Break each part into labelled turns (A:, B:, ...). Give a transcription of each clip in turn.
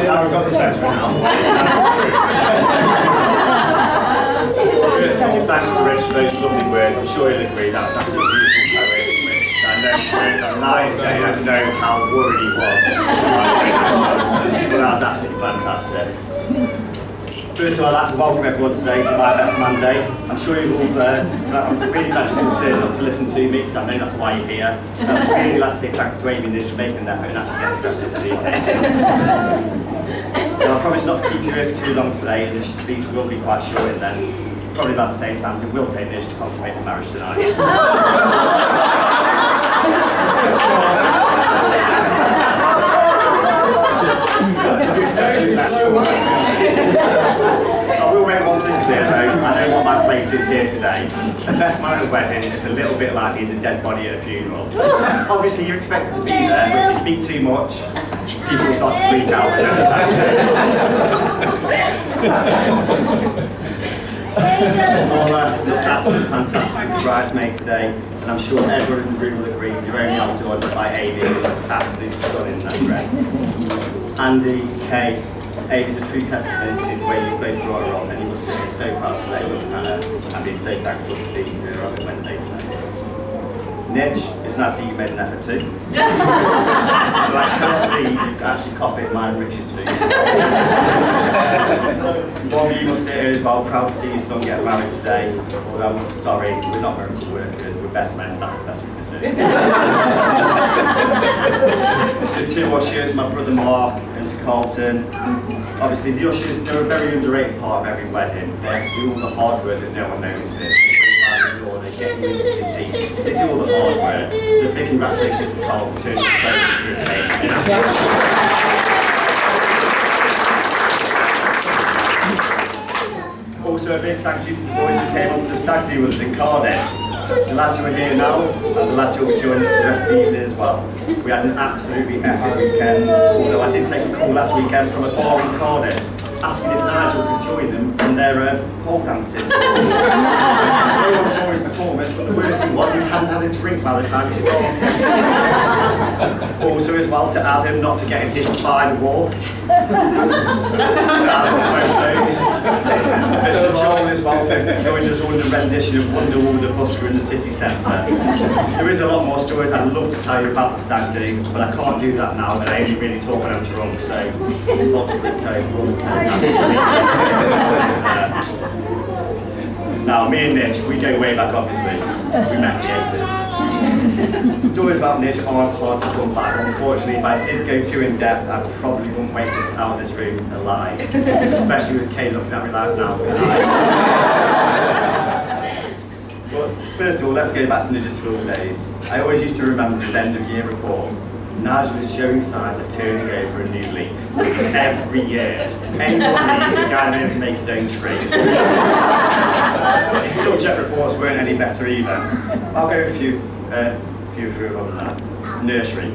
A: now we've got the centre now. Thanks to Rich for those lovely words. I'm sure he'll agree that's absolutely beautiful poem. I know that night day I've known how worried he was. But that was absolutely fantastic. First of all, I'd like to welcome everyone today to My Best Man Day. I'm sure you've all I'm really glad you all turned up to listen to me, because I know that's why you're here. I'd really like to say thanks to Amy and Liz for making an effort and actually getting dressed up for the evening. Now, I promise not to keep you here for too long today, and this speech will be quite short, and then probably about the same time as it will take Liz to consummate the marriage tonight. I will make one thing clear though, I know what my place is here today. The best man at a wedding is a little bit like being the dead body at a funeral. Obviously you're expected to be there, but if you speak too much, people will start to freak out and looked absolutely fantastic as a bridesmaid today, and I'm sure everyone in the room will agree you're only outdone by Amy, who was absolutely stunning in that dress. Andy, Kay, Amy's a true testament to the way you both brought her on, and you must be so proud today looking at her and being so thankful to see her on the Wednesday today. Nidge, it's nice to see you made an effort too. But I can't believe you actually copied mine and Rich's suit. Bob, you must sit here as well, proud to see your son get married today. Although I'm sorry, we're not very good workers, we're best men, that's the best we can do. The two ushers, my brother Mark and to Carlton. Obviously the ushers, they're a very underrated part of every wedding. They have to do all the hard work that no one notices. They get you into your seat, they do all the hard work. So big congratulations to Carl for turning so through the page. Also a big thank you to the boys who came onto the stag do with us in Cardiff. The lads who are here now, and the lads who will join us for the rest of the evening as well. We had an absolutely epic weekend, although I did take a call last weekend from a bar in Cardiff asking if Nigel could join them in their pole dancing. No one saw his performance, but the worst thing was he hadn't had a drink by the time he started. Also as well to Adam, not forgetting his spider walk. Photos. And to John as well, who joined us all in the rendition of Wonderwall the Busker in the city centre. There is a lot more stories I'd love to tell you about the stag do, but I can't do that now, but I only really talk when I'm drunk, so Now, me and Nidge, we go way back obviously. We met in the 80s. Stories about Nidge aren't hard to come back. Unfortunately, if I did go too in depth, I probably wouldn't wake us out of this room alive. Especially with Kay looking at me like now with eyes. But first of all, let's go back to Nidge's school days. I always used to remember this end of year report. Nigel is showing signs of turning over a new leaf every year. Anyone leaves, the guy learned to make his own tree. His subject reports weren't any better either. I'll go a few through other than that. Nursery.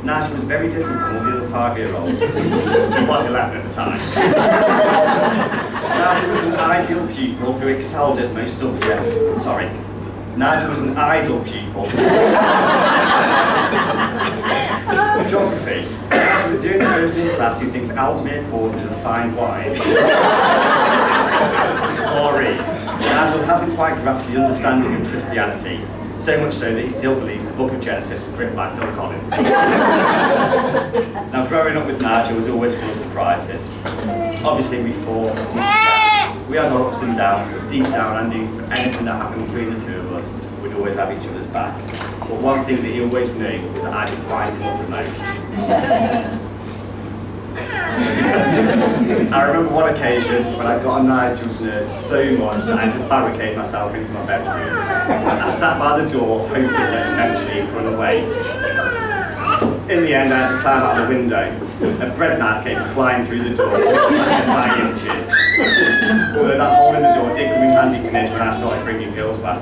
A: Nigel was very different from all the other 5-year-olds. He was 11 at the time. Nigel was an ideal pupil who excelled at most subjects. Sorry. Nigel was an idle pupil. Geography. Nigel was the only person in class who thinks Ellesmere Port is a fine wine. RE. Nigel hasn't quite grasped the understanding of Christianity, so much so that he still believes the Book of Genesis was written by Phil Collins. Now, growing up with Nigel was always full of surprises. Obviously, we fought, we scrapped, we had our ups and downs, but deep down I knew for anything that happened between the two of us, we'd always have each other's back. But one thing that he always knew was that I did wind him up the most. I remember one occasion when I got on Nigel's nerves so much that I had to barricade myself into my bedroom. I sat by the door hoping that eventually he'd run away. In the end I had to climb out the window. A bread knife came flying through the door, by inches. Although that hole in the door did come in handy for Nidge when I started bringing girls back.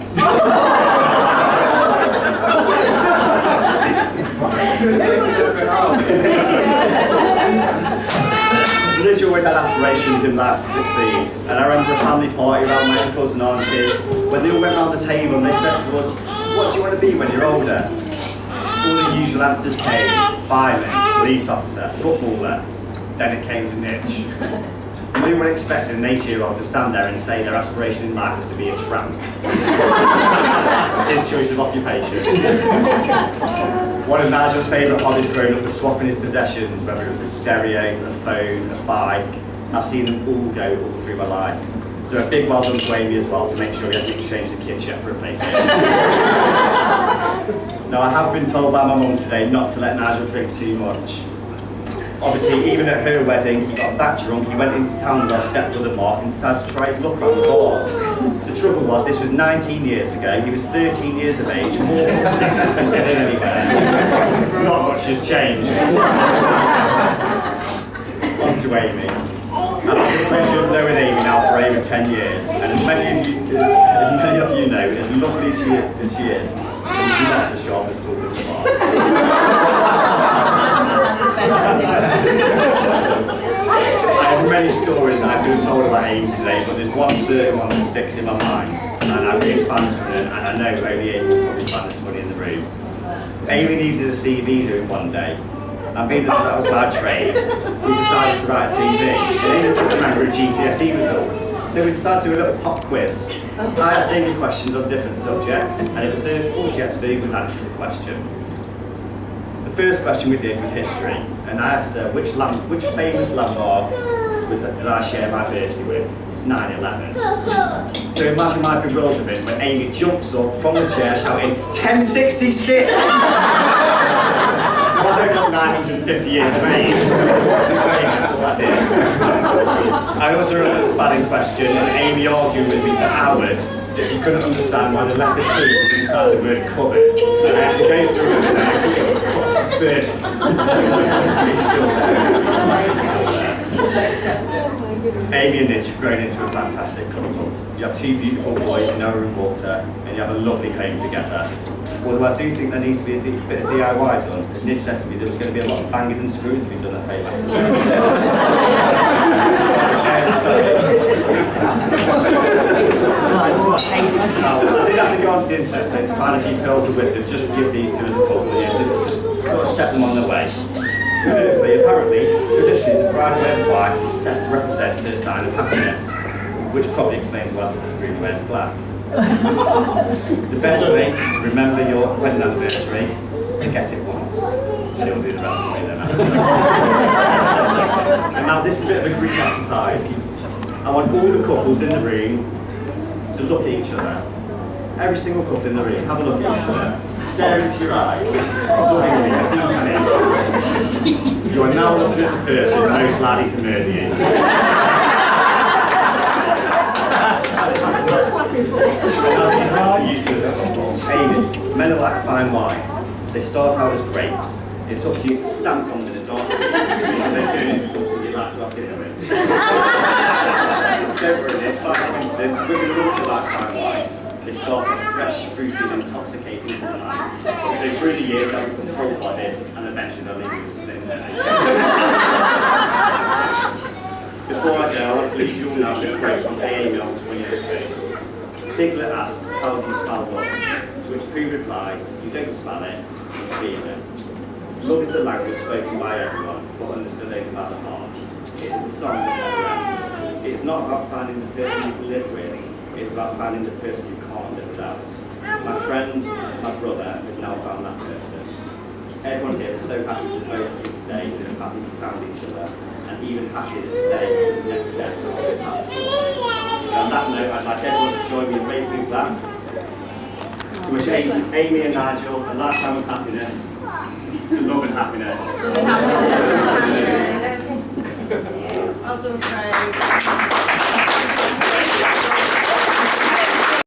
A: Nidge always had aspirations in life to succeed, and I remember a family party around my uncles and aunties when they all went round the table and they said to us, "What do you want to be when you're older?" All the usual answers came: fireman, police officer, footballer. Then it came to Nitch. We were expecting an 8-year-old to stand there and say their aspiration in life was to be a tramp. His choice of occupation. One of Nigel's favourite hobbies growing up was swapping his possessions, whether it was a stereo, a phone, a bike. I've seen them all go all through my life. So a big well done to Amy as well to make sure he hasn't exchanged the kids yet for a PlayStation. Now I have been told by my mum today not to let Nigel drink too much. Obviously, even at her wedding, he got that drunk, he went into town with our stepbrother Mark and decided to try his luck around the bars. The trouble was, this was 19 years ago, he was 13 years of age, 4 foot 6 and couldn't get in anywhere. Not much has changed. On to Amy. I've had the pleasure of knowing Amy now for over 10 years, and as many of you know, as lovely as she is, she's not the sharpest tool in the bar. I have many stories that I've been told about Amy today, but there's one certain one that sticks in my mind, and I really find this one, and I know only Amy will probably find this funny in the room. Amy needed a CV doing one day, and being that was my trade, we decided to write a CV. And Amy couldn't remember her GCSE results, so we decided to do a little pop quiz. I asked Amy questions on different subjects, and it was all she had to do was answer the question. The first question we did was history, and I asked her which famous landmark did I share my birthday with. It's 9/11. So imagine my bewilderment when Amy jumps up from the chair shouting, 1066! I don't know 950 years of age. I also wrote a spelling question, and Amy argued with me for hours that she couldn't understand why the letter P was inside the word cupboard. And I had to go through it and bird. It's still there. Amy and Nitch have grown into a fantastic couple. You have 2 beautiful boys, Noah and Walter, and you have a lovely home together. Although I do think there needs to be a bit of DIY done. Nitch said to me there was going to be a lot of banging and screwing to be done at home. I did have to go onto the internet to find a few pearls of wisdom just to give these to as a couple, to sort of set them on their way. Firstly, apparently, traditionally the bride wears white represents her sign of happiness, which probably explains why the groom wears black. The best way to remember your wedding anniversary, get it once. She'll do the rest of the way then after. And now this is a bit of a group exercise. I want all the couples in the room to look at each other. Every single couple in the room, have a look at each other. Stare into your eyes. You are now looking at the person most likely to murder you. You two as a couple. Amy, men are like fine wine. They start out as grapes. It's up to you to stamp on them in the dark and they turn into something you'd like to have dinner with. Don't worry, it's by coincidence, women are also like fine wine. They start off fresh, fruity and intoxicating to the night. But through the years they'll become full-blooded and eventually they'll leave you with split belly. Before I go, I want to leave you all now with a quote from Amy on 28. Piglet asks, how do you spell love? To which Pooh replies, you don't spell it, you feel it. Love is the language spoken by everyone, but understood only by the heart. It is a song that never ends. It is not about finding the person you can live with, it's about finding the person you can't live without. My friend, my brother, has now found that person. Everyone here is so happy to both of you today that have happy we found each other, and even happier that today is the next step of our happy. On that note, I'd like everyone to join me in raising a glass to wish Amy and Nigel a lifetime of happiness, to love and happiness.
B: Love and happiness. Well done, Craig.